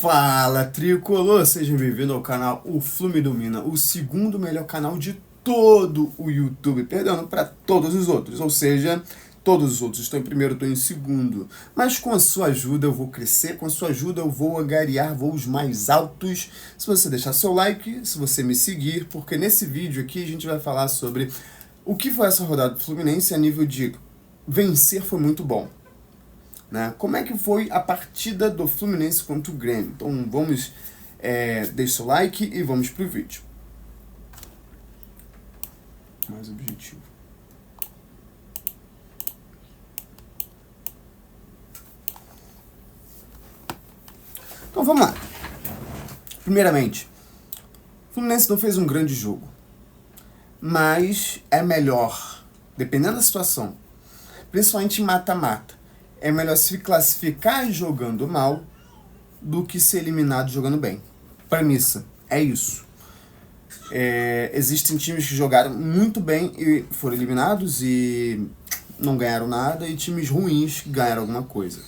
Fala, tricolor! Sejam bem-vindos ao canal O Flume Domina, o segundo melhor canal de todo o YouTube, perdendo para todos os outros, ou seja, todos os outros estão em primeiro, estou em segundo. Mas com a sua ajuda eu vou crescer, com a sua ajuda eu vou angariar voos mais altos. Se você deixar seu like, se você me seguir, porque nesse vídeo aqui a gente vai falar sobre o que foi essa rodada do Fluminense a nível de vencer foi muito bom. Como é que foi a partida do Fluminense contra o Grêmio? Então vamos, deixa o like e vamos pro vídeo. Mais objetivo. Então vamos lá. Primeiramente, o Fluminense não fez um grande jogo, mas é melhor, dependendo da situação, principalmente em mata-mata, é melhor se classificar jogando mal do que ser eliminado jogando bem. Premissa, é isso. Existem times que jogaram muito bem e foram eliminados e não ganharam nada, e times ruins que ganharam alguma coisa.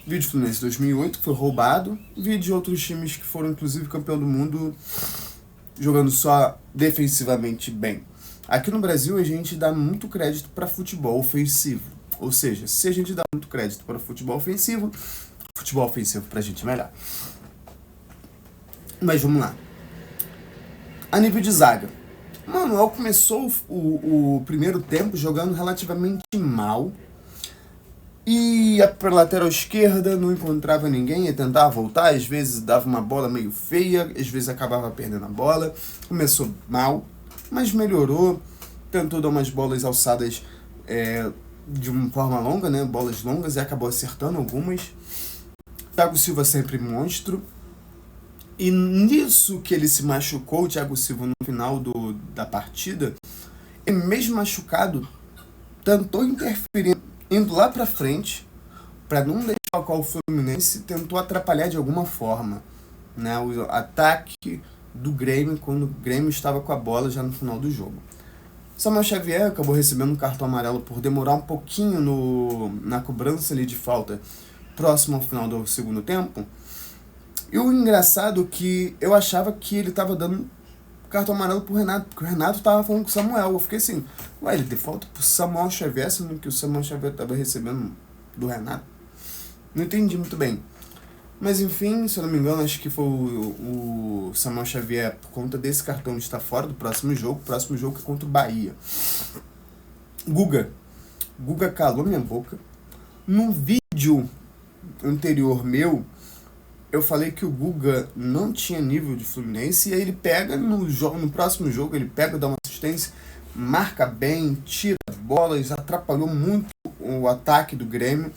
Vídeo Fluminense 2008, que foi roubado, vídeo de outros times que foram inclusive campeão do mundo jogando só defensivamente bem. Aqui no Brasil a gente dá muito crédito para futebol ofensivo. Ou seja, se a gente dá muito crédito para futebol ofensivo pra gente é melhor. Mas vamos lá. A nível de zaga, o Manuel começou o primeiro tempo jogando relativamente mal. Ia para lateral esquerda, não encontrava ninguém, ia tentar voltar, às vezes dava uma bola meio feia, às vezes acabava perdendo a bola. Começou mal, mas melhorou, tentou dar umas bolas alçadas de uma forma longa, bolas longas, e acabou acertando algumas. Thiago Silva sempre monstro. E nisso que ele se machucou, o Thiago Silva, no final da partida, ele mesmo machucado, tentou interferir, indo lá pra frente, para não deixar o Fluminense, tentou atrapalhar de alguma forma, o ataque do Grêmio, quando o Grêmio estava com a bola já no final do jogo. Samuel Xavier acabou recebendo um cartão amarelo por demorar um pouquinho na cobrança ali de falta próximo ao final do segundo tempo. E o engraçado é que eu achava que ele estava dando cartão amarelo pro Renato, porque o Renato estava falando com o Samuel. Eu fiquei assim, ele deu falta pro Samuel Xavier, sendo que o Samuel Xavier estava recebendo do Renato. Não entendi muito bem. Mas enfim, se eu não me engano, acho que foi o Samuel Xavier, por conta desse cartão, de estar fora do próximo jogo. O próximo jogo é contra o Bahia. Guga calou minha boca. Num vídeo anterior meu, eu falei que o Guga não tinha nível de Fluminense, e aí ele pega no próximo jogo, ele pega, dá uma assistência, marca bem, tira bolas, atrapalhou muito o ataque do Grêmio.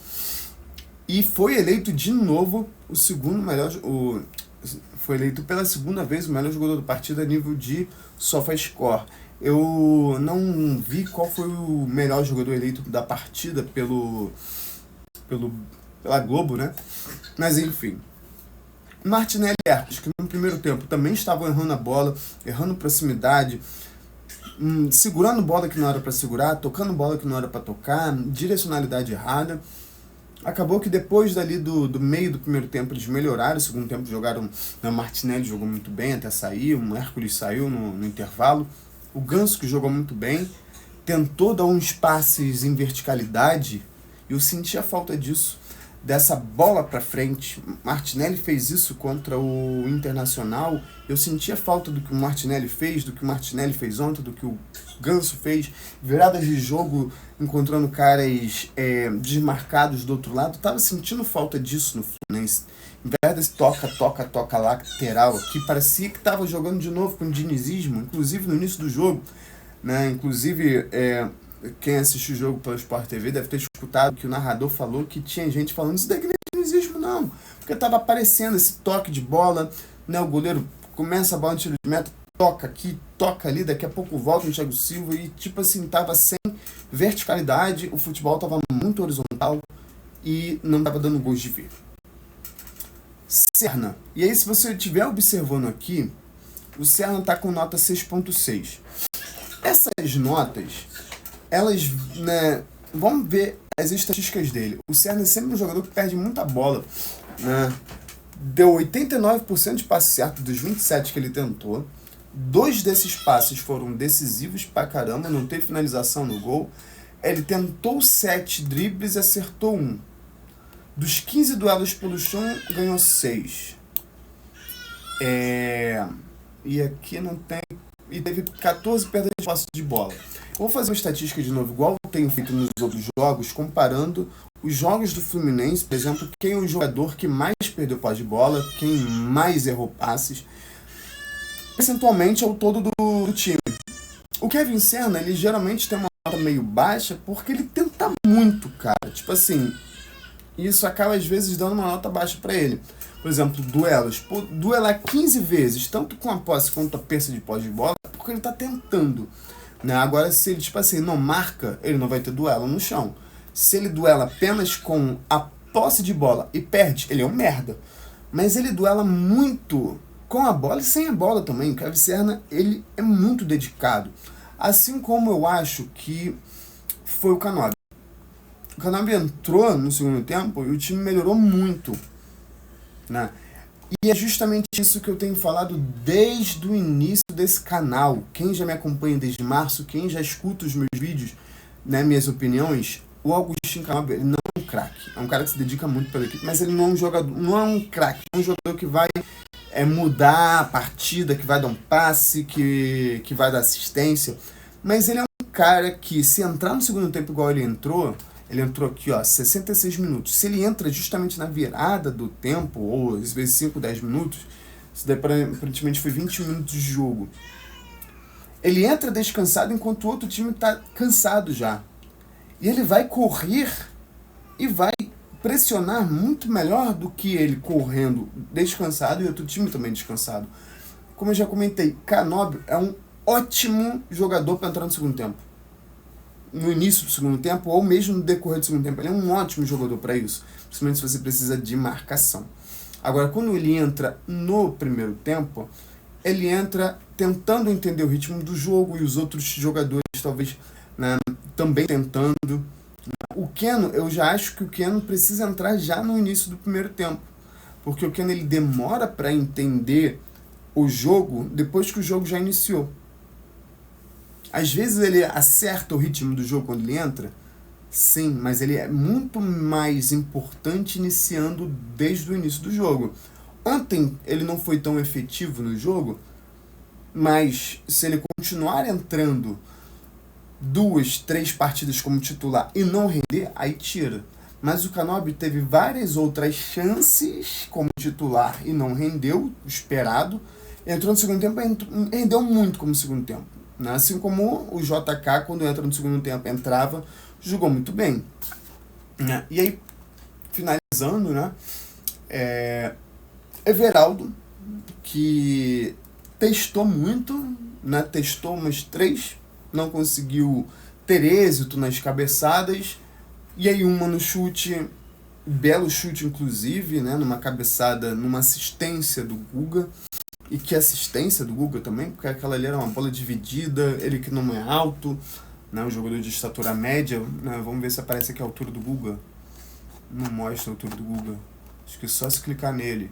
E foi eleito de novo o segundo melhor. Foi eleito pela segunda vez o melhor jogador da partida a nível de SofaScore. Eu não vi qual foi o melhor jogador eleito da partida pela Globo, Mas enfim. Martinelli e Herculles, que no primeiro tempo também estavam errando a bola, errando proximidade, segurando bola que não era para segurar, tocando bola que não era para tocar, direcionalidade errada. Acabou que depois dali do meio do primeiro tempo eles melhoraram, o segundo tempo jogaram, o Martinelli jogou muito bem até sair, o Herculles saiu no intervalo, o Ganso, que jogou muito bem, tentou dar uns passes em verticalidade, e eu senti a falta disso, dessa bola para frente. Martinelli fez isso contra o Internacional, eu senti a falta do que o Martinelli fez, do que o Martinelli fez ontem, do que o Ganso fez, viradas de jogo, encontrando caras desmarcados do outro lado. Tava sentindo falta disso no Fluminense. Em vez desse toca lateral aqui, parecia que tava jogando de novo com dinizismo, inclusive no início do jogo, Inclusive, quem assistiu o jogo pelo Sport TV deve ter escutado que o narrador falou que tinha gente falando isso daqui não é dinizismo não, porque tava aparecendo esse toque de bola, o goleiro começa a bola no tiro de meta, toca aqui, toca ali, daqui a pouco volta no Thiago Silva, e tava sem verticalidade, o futebol tava muito horizontal e não tava dando gols de ver. Serna, e aí se você estiver observando aqui, o Serna tá com nota 6.6. Essas notas, elas, vamos ver as estatísticas dele. O Serna é sempre um jogador que perde muita bola, deu 89% de passe certo dos 27 que ele tentou. 2 desses passes foram decisivos pra caramba, não teve finalização no gol. Ele tentou 7 dribles e acertou 1. Dos 15 duelos pelo chão, ganhou 6. E aqui não tem... E teve 14 perdas de posse de bola. Vou fazer uma estatística de novo, igual eu tenho feito nos outros jogos, comparando os jogos do Fluminense, por exemplo, quem é o jogador que mais perdeu posse de bola, quem mais errou passes. Percentualmente é o todo do time. O Kevin Serna, ele geralmente tem uma nota meio baixa porque ele tenta muito, cara. Tipo assim, isso acaba às vezes dando uma nota baixa pra ele. Por exemplo, duelos. Pô, duelar 15 vezes, tanto com a posse quanto a perda de posse de bola, porque ele tá tentando. Né? Agora, se ele, tipo assim, não marca, ele não vai ter duelo no chão. Se ele duela apenas com a posse de bola e perde, ele é um merda. Mas ele duela muito com a bola e sem a bola também. O Kevin Serna, ele é muito dedicado. Assim como eu acho que foi o Canóbio. O Canóbio entrou no segundo tempo e o time melhorou muito. Né? E é justamente isso que eu tenho falado desde o início desse canal. Quem já me acompanha desde março, quem já escuta os meus vídeos, né, minhas opiniões, o Agustín Canóbio, ele não é um craque. É um cara que se dedica muito pela equipe, mas ele não é um jogador, não é um craque. É um jogador que vai mudar a partida, que vai dar um passe, que vai dar assistência. Mas ele é um cara que, se entrar no segundo tempo igual ele entrou aqui, ó, 66 minutos. Se ele entra justamente na virada do tempo, ou às vezes 5, 10 minutos, isso daí aparentemente foi 20 minutos de jogo. Ele entra descansado enquanto o outro time está cansado já. E ele vai correr e vai pressionar muito melhor do que ele correndo descansado e outro time também descansado. Como eu já comentei, Canóbio é um ótimo jogador para entrar no segundo tempo. No início do segundo tempo, ou mesmo no decorrer do segundo tempo. Ele é um ótimo jogador para isso, principalmente se você precisa de marcação. Agora, quando ele entra no primeiro tempo, ele entra tentando entender o ritmo do jogo e os outros jogadores talvez, né, também tentando. O Keno, eu já acho que o Keno precisa entrar já no início do primeiro tempo, porque o Keno ele demora para entender o jogo depois que o jogo já iniciou. Às vezes ele acerta o ritmo do jogo quando ele entra, sim, mas ele é muito mais importante iniciando desde o início do jogo. Ontem ele não foi tão efetivo no jogo, mas se ele continuar entrando 2, 3 partidas como titular e não render, aí tira. Mas o Canóbio teve várias outras chances como titular e não rendeu, esperado. Entrou no segundo tempo e rendeu muito como segundo tempo. Assim como o JK, quando entra no segundo tempo, entrava, jogou muito bem. E aí, finalizando, né? Everaldo, que testou muito, né? Testou umas 3, não conseguiu ter êxito nas cabeçadas. E aí uma no chute, belo chute inclusive, né? Numa cabeçada, numa assistência do Guga. E que assistência do Guga também, porque aquela ali era uma bola dividida, ele que não é alto, né, um jogador de estatura média, né, vamos ver se aparece aqui a altura do Guga. Não mostra a altura do Guga, acho que é só se clicar nele.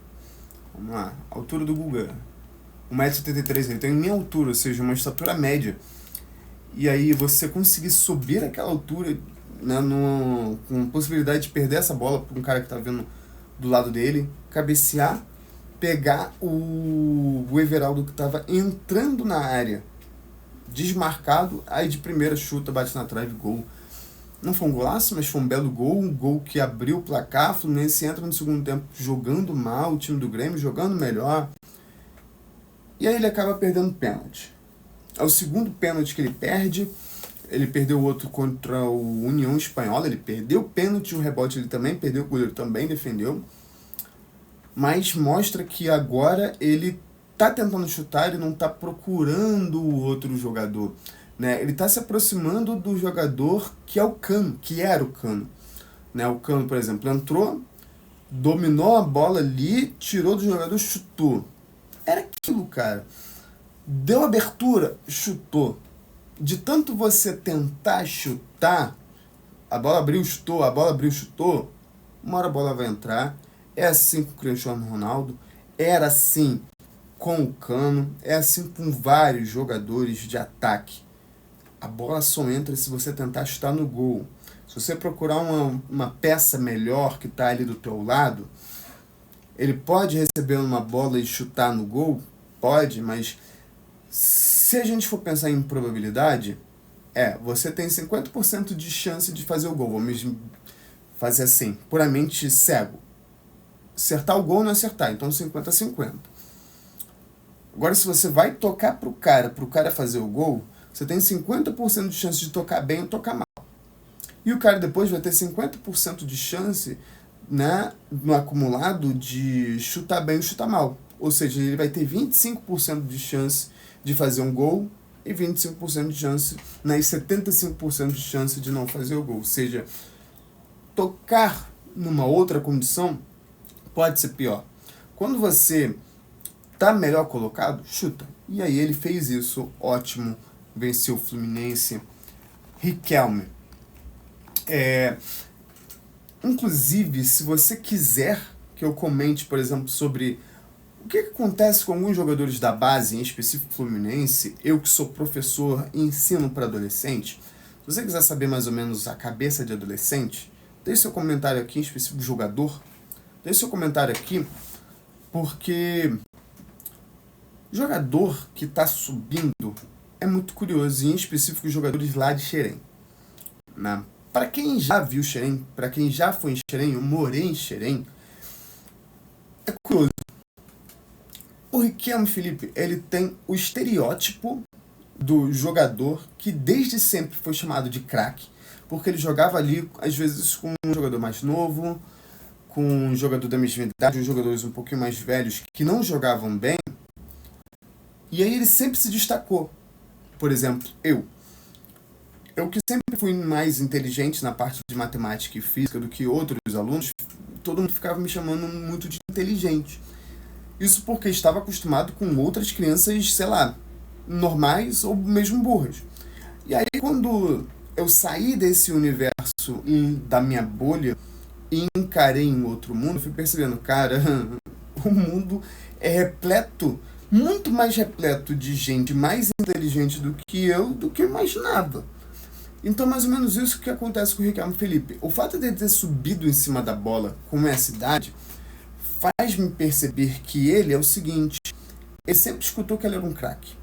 Vamos lá, altura do Guga, 1,73 m, ele tem minha altura, ou seja, uma estatura média. E aí você conseguir subir aquela altura, né, com possibilidade de perder essa bola para um cara que está vindo do lado dele, cabecear, pegar o Everaldo que estava entrando na área, desmarcado, aí de primeira chuta, bate na trave, gol. Não foi um golaço, mas foi um belo gol, um gol que abriu o placar. O Fluminense entra no segundo tempo jogando mal, o time do Grêmio jogando melhor, e aí ele acaba perdendo pênalti. É o segundo pênalti que ele perdeu o outro contra o União Espanhola, ele perdeu o pênalti, o rebote ele também perdeu, o goleiro também defendeu. Mas mostra que agora ele tá tentando chutar, ele não tá procurando o outro jogador, né? Ele tá se aproximando do jogador que é o Cano, que era o Cano, né? O Cano, por exemplo, entrou, dominou a bola ali, tirou do jogador, chutou. Era aquilo, cara. Deu abertura, chutou. De tanto você tentar chutar, a bola abriu, chutou, uma hora a bola vai entrar. é assim com o Cristiano Ronaldo, era assim com o Cano, é assim com vários jogadores de ataque. A bola só entra se você tentar chutar no gol. Se você procurar uma peça melhor que está ali do teu lado, ele pode receber uma bola e chutar no gol? Pode, mas se a gente for pensar em probabilidade, você tem 50% de chance de fazer o gol. Vamos fazer assim, puramente cego. Acertar o gol ou não acertar, então 50-50. Agora, se você vai tocar pro cara fazer o gol, você tem 50% de chance de tocar bem ou tocar mal. E o cara depois vai ter 50% de chance, né, no acumulado de chutar bem ou chutar mal. Ou seja, ele vai ter 25% de chance de fazer um gol e 25% de chance, né, e 75% de chance de não fazer o gol. Ou seja, tocar numa outra condição pode ser pior. Quando você tá melhor colocado, chuta. E aí ele fez isso, ótimo, venceu o Fluminense. Riquelme. Inclusive, se você quiser que eu comente, por exemplo, sobre o que acontece com alguns jogadores da base, em específico Fluminense, eu que sou professor e ensino para adolescente, se você quiser saber mais ou menos a cabeça de adolescente, deixe seu comentário aqui, em específico jogador, deixe seu comentário aqui, porque jogador que está subindo é muito curioso, e em específico jogadores lá de Xerém. Né? Para quem já viu Xerém, para quem já foi em Xerém, eu morei em Xerém, é curioso. O Riquelme, Felipe, ele tem o estereótipo do jogador que desde sempre foi chamado de craque, porque ele jogava ali, às vezes, com um jogador mais novo, com um jogador da mesma idade, uns jogadores um pouquinho mais velhos que não jogavam bem, e aí ele sempre se destacou. Por exemplo, eu que sempre fui mais inteligente na parte de matemática e física do que outros alunos, todo mundo ficava me chamando muito de inteligente. Isso porque estava acostumado com outras crianças, sei lá, normais ou mesmo burras. E aí quando eu saí desse universo da minha bolha e encarei em outro mundo, eu fui percebendo, cara, o mundo é repleto, muito mais repleto de gente mais inteligente do que eu, do que eu imaginava. Então, mais ou menos isso que acontece com o Riquelme, Felipe. O fato de ele ter subido em cima da bola com essa idade faz-me perceber que ele é o seguinte: ele sempre escutou que ele era um craque.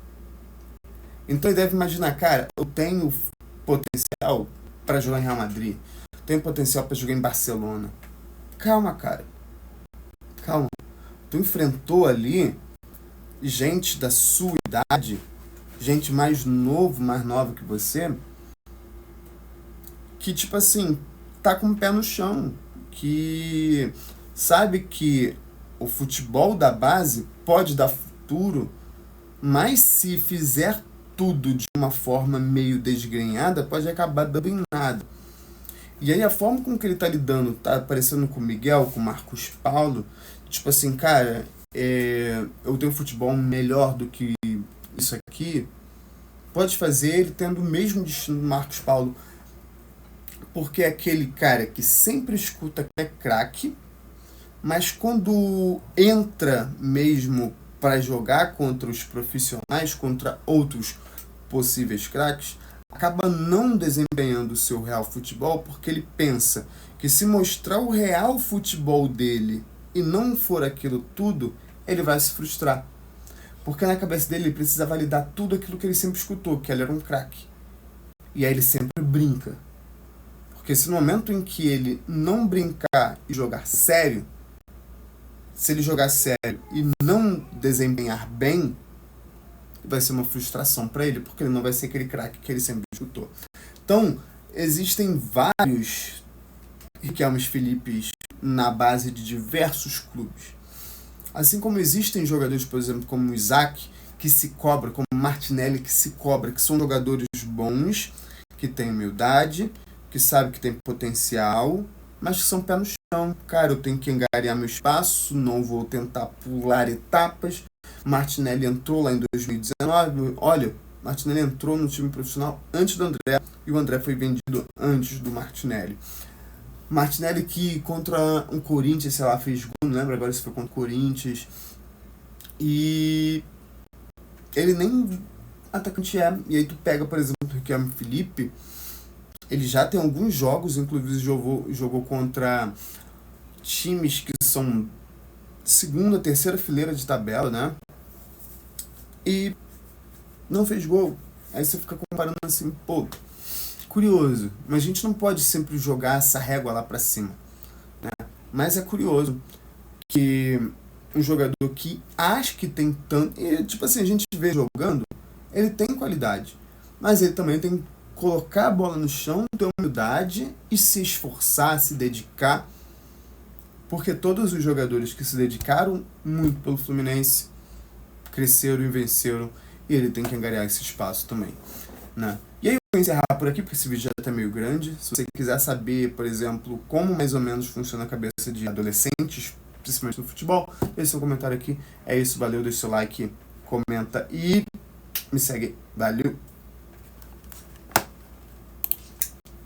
Então ele deve imaginar, cara, eu tenho potencial para jogar em Real Madrid, tenho potencial para jogar em Barcelona. Calma, cara. Calma. Tu enfrentou ali gente da sua idade, gente mais nova que você, que, tipo assim, tá com o pé no chão, que sabe que o futebol da base pode dar futuro, mas se fizer tudo de uma forma meio desgrenhada, pode acabar dando em nada. E aí a forma com que ele tá lidando, tá aparecendo com o Miguel, com o Marcos Paulo, tipo assim, cara, eu tenho futebol melhor do que isso aqui, pode fazer ele tendo o mesmo destino do Marcos Paulo, porque é aquele cara que sempre escuta que é craque, mas quando entra mesmo para jogar contra os profissionais, contra outros possíveis craques, acaba não desempenhando o seu real futebol, porque ele pensa que se mostrar o real futebol dele e não for aquilo tudo, ele vai se frustrar. Porque na cabeça dele ele precisa validar tudo aquilo que ele sempre escutou, que ele era um craque. E aí ele sempre brinca. Porque se no momento em que ele não brincar e jogar sério, se ele jogar sério e não desempenhar bem, vai ser uma frustração para ele, porque ele não vai ser aquele craque que ele sempre escutou. Então, existem vários Riquelmes Felipes na base de diversos clubes. Assim como existem jogadores, por exemplo, como o Isaac, que se cobra, como o Martinelli, que se cobra, que são jogadores bons, que têm humildade, que sabem que tem potencial, mas que são pé no chão. Cara, eu tenho que angariar meu espaço, não vou tentar pular etapas. Martinelli entrou lá em 2019. Olha, Martinelli entrou no time profissional antes do André, e o André foi vendido antes do Martinelli. Martinelli que contra um Corinthians, sei lá, fez gol, não lembro agora se foi contra o Corinthians. E ele nem atacante é. E aí tu pega, por exemplo, o Riquelme Felipe, ele já tem alguns jogos, inclusive jogou contra times que são segunda, terceira fileira de tabela, né? E não fez gol. Aí você fica comparando assim, pô, curioso. Mas a gente não pode sempre jogar essa régua lá pra cima, né? Mas é curioso que um jogador que acha que tem tanto... E, tipo assim, a gente vê jogando, ele tem qualidade. Mas ele também tem que colocar a bola no chão, ter humildade e se esforçar, se dedicar. Porque todos os jogadores que se dedicaram muito pelo Fluminense cresceram e venceram. E ele tem que angariar esse espaço também, né? E aí eu vou encerrar por aqui, porque esse vídeo já está meio grande. Se você quiser saber, por exemplo, como mais ou menos funciona a cabeça de adolescentes, principalmente no futebol, deixe seu comentário aqui. É isso, valeu, deixa seu like, comenta e me segue. Valeu!